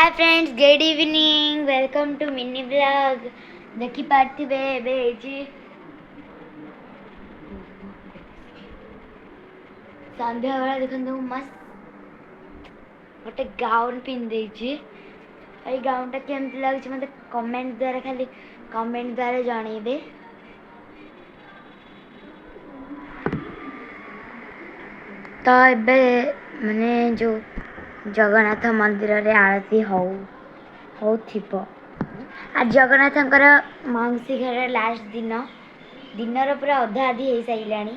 Hi friends, good evening, welcome to mini blog. देखी पार्थिबे एबे जी संध्या बेला देखंतु मस्त गोटे गाउन पिन देछि। ए गाउनटा केमति लागछि मते कमेंट द्वारा खाली कमेंट द्वारा जणैबे। तो एबे माने जो जगन्नाथ मंदिर रे आरती हो थिपो। आज जगन्नाथंकर माउसी घर लास्ट दिनर पूरा अधा आधी हो साइलानी।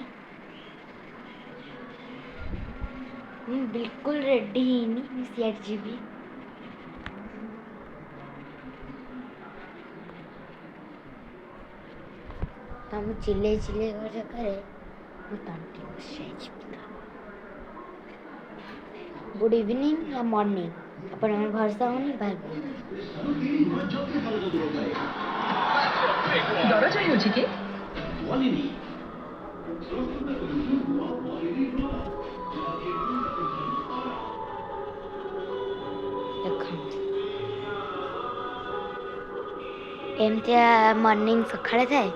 बिल्कुल रेडी ही सियार जीवी। तो चिल्ले चिल्ले करे गुड इवनिंग या मॉर्निंग अपन भरसा होनी भाई ଦରଜ ହେଉଛି କି? एमतिया मॉर्निंग सकाळे थाए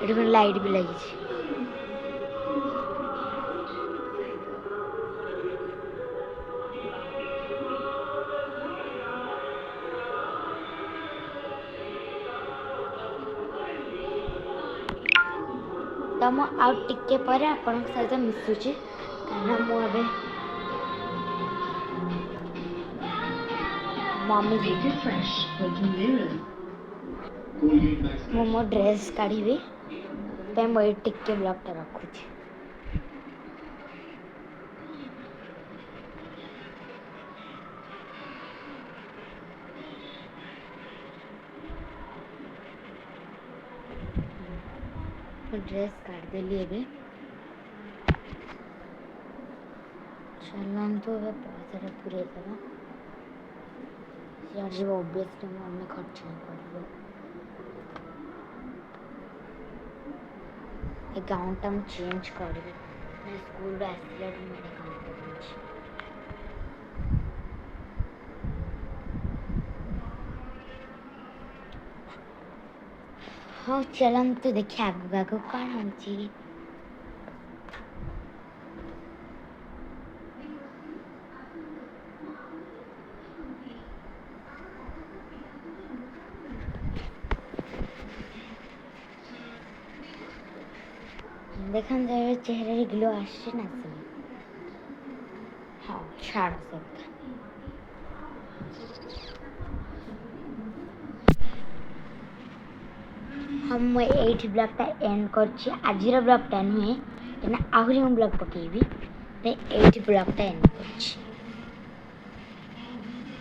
एठी लाइट भी लगी छी। तो मु आउ टिके पर आपन सहित मिसुची कारण मु अबे मम्मी जी मो ड्रेस काढ़ी पे मु टिके ब्लॉगटा रखुची। ड्रेस काट देली एबे चलंतु ए पैसा पूरे दबा यार जीव ऑब्वियसली मम्मी खर्च नहीं करबो। ए गाउनटा मु चेंज करबे मैं स्कूल रे आसला मेरा गाउनटा चेंज। हाँ चलंतु देखिए आगु आगु कौन होची। देखन जाए चेहरे रे ग्लो आसे ना से। हाँ छाड़ सकता हम 8 ब्लॉगटा एंड करछि। आजिर ब्लॉगटा नुहे एना आहुरी हम ब्लॉग पकेबी ते 8 ब्लॉगटा एंड करछि।